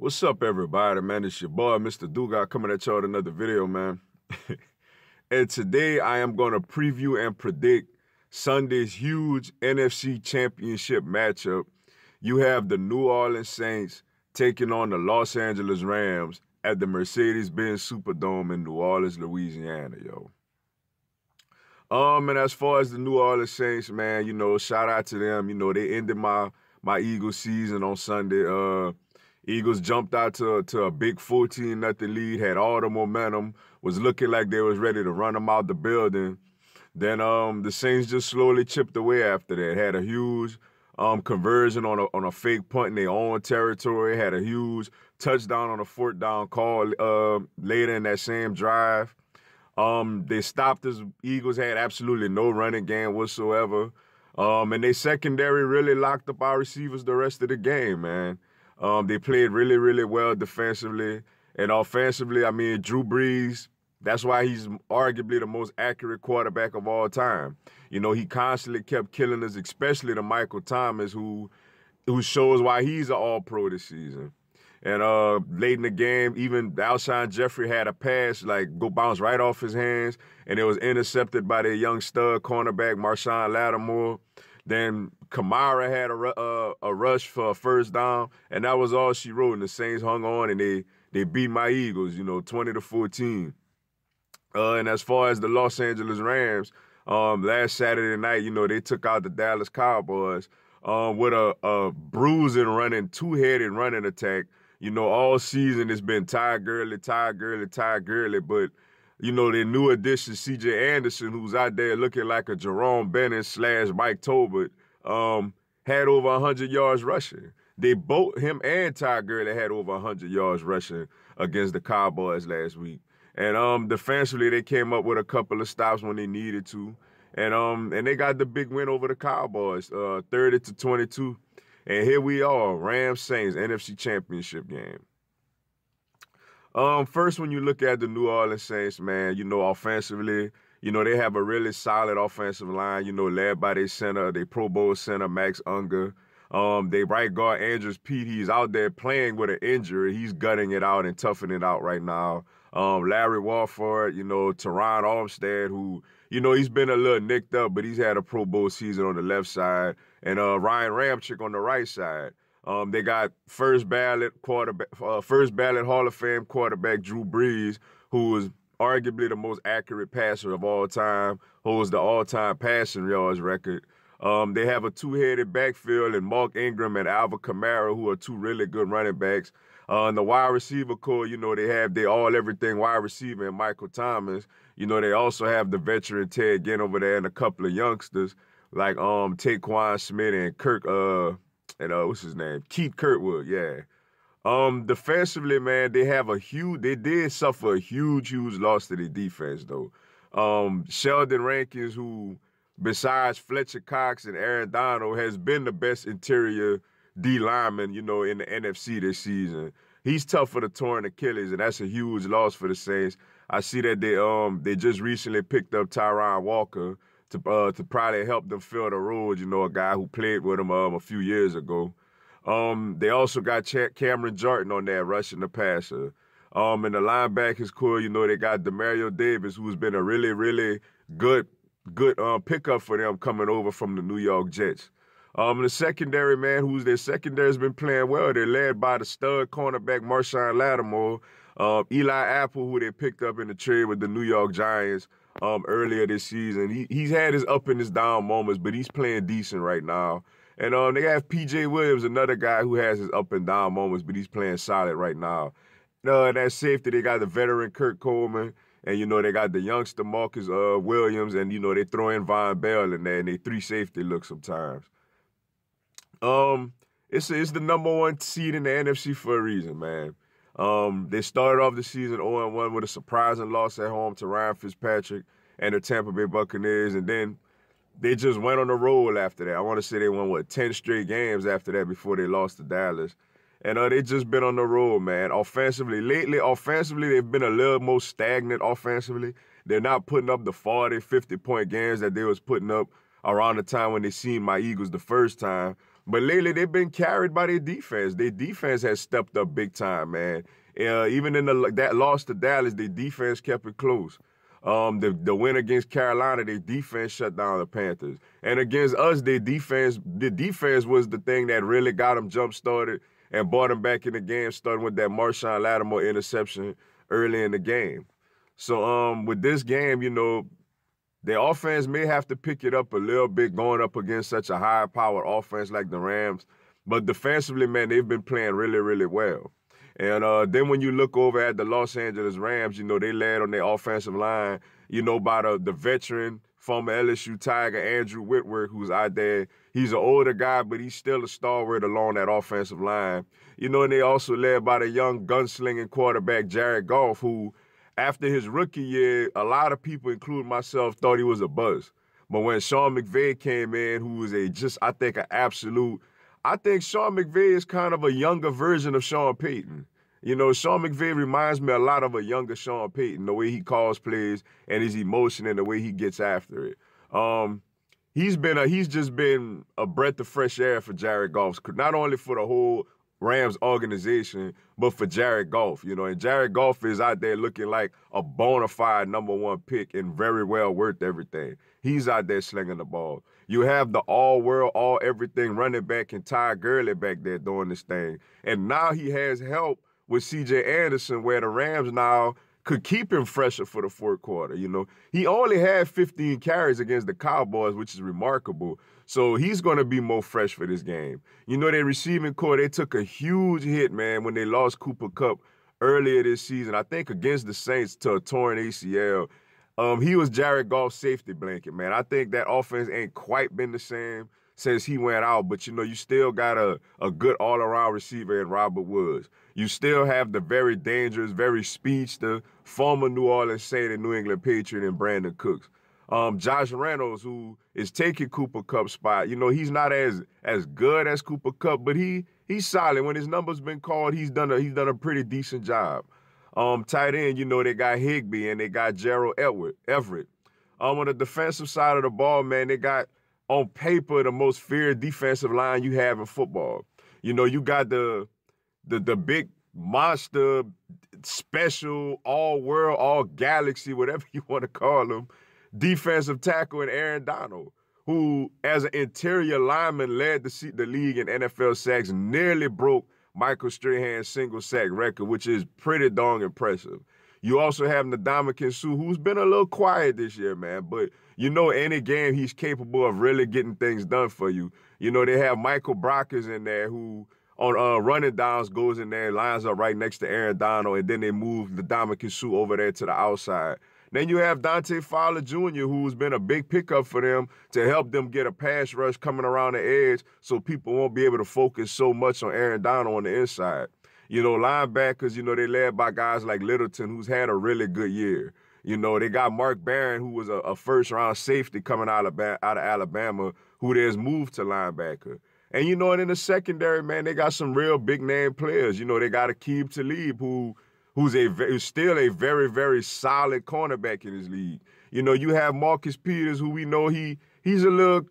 What's up, everybody, man? It's your boy, Mr. Dugas, coming at y'all with another video, man. And today I am going to preview and predict Sunday's huge NFC Championship matchup. You have the New Orleans Saints taking on the Los Angeles Rams at the Mercedes-Benz Superdome in New Orleans, Louisiana, yo. And as far as the New Orleans Saints, man, shout out to them. They ended my Eagles season on Sunday. Eagles jumped out to a big 14-0 lead, had all the momentum, was looking like they was ready to run them out the building. Then the Saints just slowly chipped away after that. Had a huge conversion on a fake punt in their own territory. Had a huge touchdown on a fourth down call later in that same drive. They stopped us. Eagles had absolutely no running game whatsoever. And they secondary really locked up our receivers the rest of the game, man. They played really, really well defensively. And offensively, I mean, Drew Brees, that's why he's arguably the most accurate quarterback of all time. He constantly kept killing us, especially to Michael Thomas, who shows why he's an all-pro this season. And late in the game, even Alshon Jeffrey had a pass, go bounce right off his hands, and it was intercepted by their young stud cornerback, Marshon Lattimore. Then Kamara had a rush for a first down, and that was all she wrote. And the Saints hung on, and they beat my Eagles, 20-14. And as far as the Los Angeles Rams, last Saturday night, they took out the Dallas Cowboys with a bruising running, two-headed running attack. All season it's been Ty Gurley, but their new addition, C.J. Anderson, who's out there looking like a Jerome Bennett / Mike Tolbert, had over 100 yards rushing. Him and Ty Gurley had over 100 yards rushing against the Cowboys last week. And defensively, they came up with a couple of stops when they needed to. And they got the big win over the Cowboys, 30-22. And here we are, Rams Saints, NFC Championship game. First, when you look at the New Orleans Saints, man, offensively, they have a really solid offensive line, led by their center, their Pro Bowl center, Max Unger. They right guard, Andrews Pete, he's out there playing with an injury. He's gutting it out and toughing it out right now. Larry Warford, Teron Armstead, who, he's been a little nicked up, but he's had a Pro Bowl season on the left side. And Ryan Ramczyk on the right side. They got first ballot Hall of Fame quarterback Drew Brees, who is arguably the most accurate passer of all time, holds the all-time passing yards record. They have a two-headed backfield in Mark Ingram and Alvin Kamara, who are two really good running backs. In the wide receiver core, they have their all-everything wide receiver and Michael Thomas. They also have the veteran Ted Ginn over there and a couple of youngsters like Taquan Smith and what's his name? Keith Kirkwood, yeah. Defensively, man, they did suffer a huge loss to their defense, though. Sheldon Rankins, who, besides Fletcher Cox and Aaron Donald, has been the best interior D lineman, in the NFC this season. He's tough for the torn Achilles, and that's a huge loss for the Saints. I see that they just recently picked up Tyron Walker to probably help them fill the roles, a guy who played with him a few years ago. They also got Cameron Jordan on there rushing the passer. In the linebackers core, they got Demario Davis, who's been a really, really good pickup for them coming over from the New York Jets. The secondary, man, their secondary has been playing well. They're led by the stud cornerback Marshon Lattimore, Eli Apple, who they picked up in the trade with the New York Giants earlier this season. He's had his up and his down moments, but he's playing decent right now. And they have P.J. Williams, another guy who has his up and down moments, but he's playing solid right now. That safety, they got the veteran Kurt Coleman, and, they got the youngster Marcus Williams, and, they throw in Von Bell in there, and they three safety look sometimes. It's the #1 seed in the NFC for a reason, man. They started off the season 0-1 with a surprising loss at home to Ryan Fitzpatrick and the Tampa Bay Buccaneers, and then they just went on the roll after that. I want to say they won, 10 straight games after that before they lost to Dallas. And they just been on the roll, man. Offensively, they've been a little more stagnant offensively. They're not putting up the 40, 50-point games that they was putting up around the time when they seen my Eagles the first time. But lately, they've been carried by their defense. Their defense has stepped up big time, man. Even in that loss to Dallas, their defense kept it close. The win against Carolina, their defense shut down the Panthers. And against us, the defense was the thing that really got them jump-started and brought them back in the game, starting with that Marshon Lattimore interception early in the game. So with this game, you know, the offense may have to pick it up a little bit going up against such a high-powered offense like the Rams. But defensively, man, they've been playing really, really well. And then when you look over at the Los Angeles Rams, you know, they led on their offensive line, you know, by the veteran former LSU Tiger, Andrew Whitworth, who's out there. He's an older guy, but he's still a stalwart along that offensive line. You know, and they also led by the young gunslinging quarterback, Jared Goff, who, after his rookie year, a lot of people, including myself, thought he was a buzz. But when Sean McVay came in, who was I think Sean McVay is kind of a younger version of Sean Payton. You know, Sean McVay reminds me a lot of a younger Sean Payton, the way he calls plays and his emotion and the way he gets after it. He's just been a breath of fresh air for Jared Goff, not only for the whole Rams organization, but for Jared Goff, you know, and Jared Goff is out there looking like a bona fide #1 pick and very well worth everything. He's out there slinging the ball. You have the all-world, all-everything running back and Ty Gurley back there doing this thing. And now he has help with C.J. Anderson, where the Rams now could keep him fresher for the fourth quarter, you know. He only had 15 carries against the Cowboys, which is remarkable. So he's going to be more fresh for this game. You know, their receiving core, they took a huge hit, man, when they lost Cooper Kupp earlier this season, I think against the Saints, to a torn ACL. He was Jared Goff's safety blanket, man. I think that offense ain't quite been the same since he went out, but, you know, you still got a good all-around receiver in Robert Woods. You still have the very dangerous, very speedster, former New Orleans Saint and New England Patriot in Brandon Cooks. Josh Reynolds, who is taking Cooper Kupp's spot, you know, he's not as good as Cooper Kupp, but he's solid. When his number's been called, he's done a pretty decent job. Tight end, you know, they got Higbee and they got Gerald Everett. On the defensive side of the ball, man, they got, on paper, the most feared defensive line you have in football. You know, you got the big monster, special, all-world, all-galaxy, whatever you want to call him, defensive tackle in Aaron Donald, who, as an interior lineman, led the league in NFL sacks, nearly broke Michael Strahan's single sack record, which is pretty darn impressive. You also have Ndamukong Suh, who's been a little quiet this year, man, but you know any game he's capable of really getting things done for you. You know, they have Michael Brockers in there who, on running downs, goes in there and lines up right next to Aaron Donald, and then they move Ndamukong Suh over there to the outside. Then you have Dante Fowler Jr., who's been a big pickup for them to help them get a pass rush coming around the edge so people won't be able to focus so much on Aaron Donald on the inside. You know, linebackers, you know, they led by guys like Littleton, who's had a really good year. You know, they got Mark Barron, who was a first-round safety coming out of Alabama, who there's moved to linebacker. And, you know, and in the secondary, man, they got some real big-name players. You know, they got Aqib Talib, who's still a very, very solid cornerback in his league. You know, you have Marcus Peters, who we know he's a little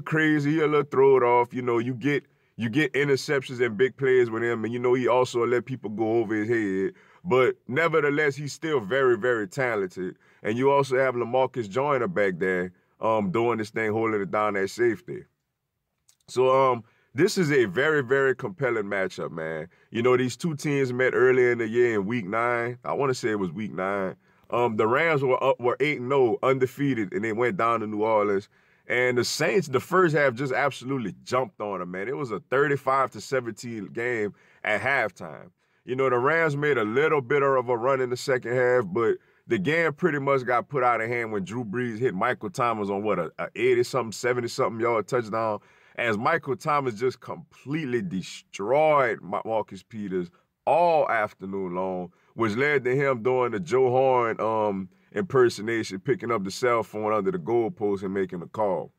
crazy, he's a little throw it off. You know, you get interceptions and big plays with him, and you know he also let people go over his head. But nevertheless, he's still very, very talented. And you also have LaMarcus Joyner back there doing this thing, holding it down at safety. So this is a very, very compelling matchup, man. You know, these two teams met earlier in the year in Week 9. I want to say it was Week 9. The Rams were 8-0, undefeated, and they went down to New Orleans. And the Saints, the first half, just absolutely jumped on them, man. It was a 35-17 game at halftime. You know, the Rams made a little bit of a run in the second half, but the game pretty much got put out of hand when Drew Brees hit Michael Thomas on, a 80-something, 70-something yard touchdown, as Michael Thomas just completely destroyed Marcus Peters all afternoon long, which led to him doing the Joe Horn impersonation, picking up the cell phone under the goalpost and making a call.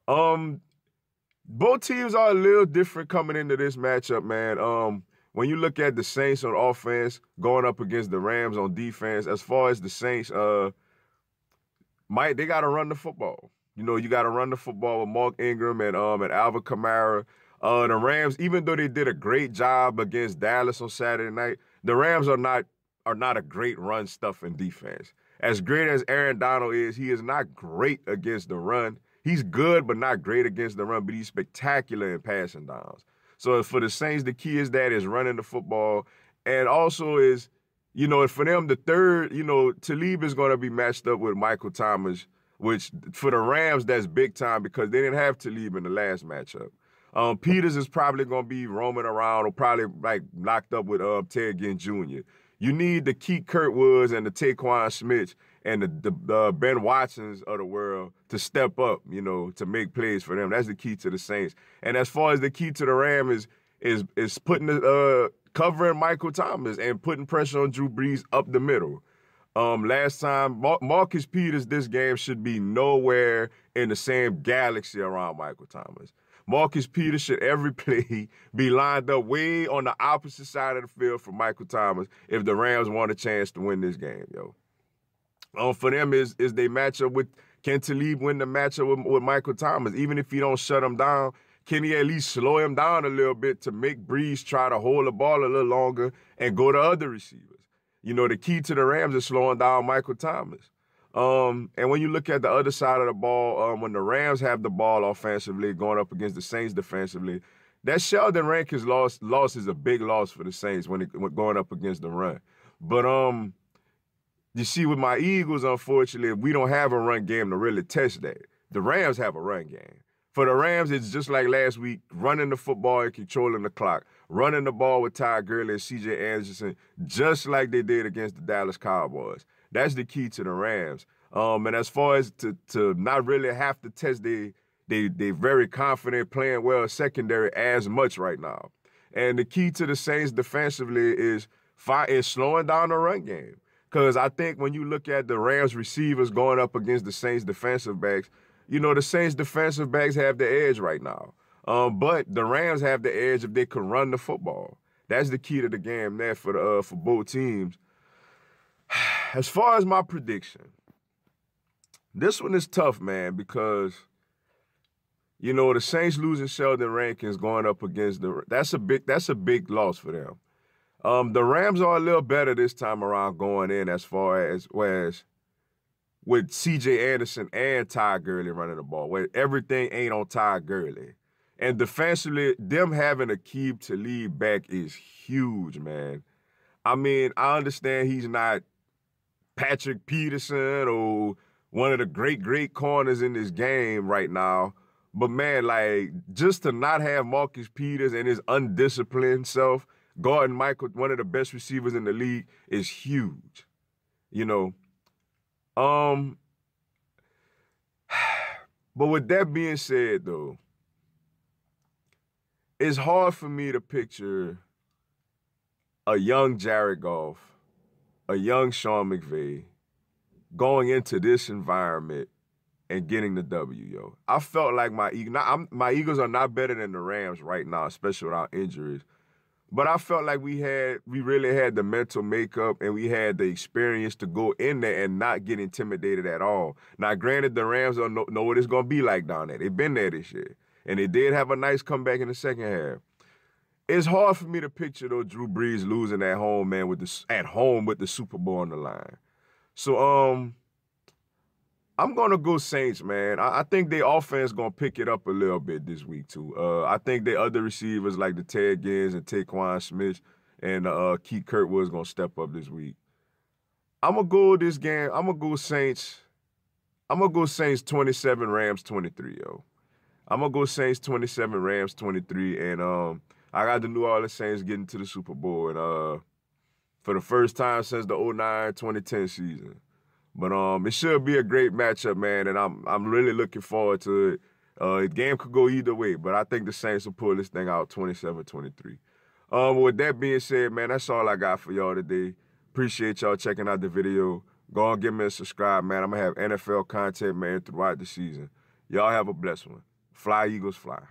Both teams are a little different coming into this matchup, man. When you look at the Saints on offense going up against the Rams on defense, as far as the Saints, they got to run the football. You know, you got to run the football with Mark Ingram and Alvin Kamara. The Rams, even though they did a great job against Dallas on Saturday night, the Rams are not a great run stuffing defense. As great as Aaron Donald is, he is not great against the run. He's good, but not great against the run, but he's spectacular in passing downs. So for the Saints, the key is running the football. And also is, you know, for them, the third, you know, Talib is going to be matched up with Michael Thomas, which for the Rams, that's big time because they didn't have Talib in the last matchup. Peters is probably going to be roaming around or probably like locked up with Ted Ginn Jr. You need the Keith Kurtwoods and the Taquan Smith and the Ben Watsons of the world to step up, you know, to make plays for them. That's the key to the Saints. And as far as the key to the Rams is putting covering Michael Thomas and putting pressure on Drew Brees up the middle. Last time, Marcus Peters, this game should be nowhere in the same galaxy around Michael Thomas. Marcus Peters should every play be lined up way on the opposite side of the field for Michael Thomas if the Rams want a chance to win this game, yo. For them is they match up with, can Talib win the matchup with Michael Thomas? Even if he don't shut him down, can he at least slow him down a little bit to make Brees try to hold the ball a little longer and go to other receivers? You know, the key to the Rams is slowing down Michael Thomas. And when you look at the other side of the ball, when the Rams have the ball offensively going up against the Saints defensively, that Sheldon Rankins loss is a big loss for the Saints when going up against the run. But you see, with my Eagles, unfortunately, we don't have a run game to really test that. The Rams have a run game. For the Rams, it's just like last week, running the football and controlling the clock, running the ball with Ty Gurley and C.J. Anderson, just like they did against the Dallas Cowboys. That's the key to the Rams. And as far as to not really have to test they very confident playing well secondary as much right now. And the key to the Saints defensively is slowing down the run game. Because I think when you look at the Rams receivers going up against the Saints defensive backs, you know, the Saints defensive backs have the edge right now. But the Rams have the edge if they can run the football. That's the key to the game there for both teams. As far as my prediction, this one is tough, man, because, you know, the Saints losing Sheldon Rankins going up against that's a big loss for them. The Rams are a little better this time around going in as far as with C.J. Anderson and Ty Gurley running the ball, where everything ain't on Ty Gurley. And defensively, them having Aqib Talib back is huge, man. I mean, I understand he's not Patrick Peterson or one of the great corners in this game right now. But, man, like, just to not have Marcus Peters and his undisciplined self guarding Michael, one of the best receivers in the league, is huge, you know. But with that being said, though, it's hard for me to picture a young Jared Goff, a young Sean McVay going into this environment and getting the W, yo. I felt like my Eagles are not better than the Rams right now, especially without injuries. But I felt like we really had the mental makeup and we had the experience to go in there and not get intimidated at all. Now, granted, the Rams don't know what it's going to be like down there. They've been there this year. And they did have a nice comeback in the second half. It's hard for me to picture, though, Drew Brees losing at home, man, with the Super Bowl on the line. So, I'm going to go Saints, man. I think their offense going to pick it up a little bit this week, too. I think the other receivers like the Ted Ginn and Taquan Smith and Keith Kurtwood's going to step up this week. I'm going to go this game. I'm going to go Saints. I'm going to go Saints 27, Rams 23, yo. I'm going to go Saints 27, Rams 23. And I got the New Orleans Saints getting to the Super Bowl and for the first time since the 2009-2010 season. But it should be a great matchup, man, and I'm really looking forward to it. The game could go either way, but I think the Saints will pull this thing out 27-23. With that being said, man, that's all I got for y'all today. Appreciate y'all checking out the video. Go on, give me a subscribe, man. I'm going to have NFL content, man, throughout the season. Y'all have a blessed one. Fly, Eagles, fly.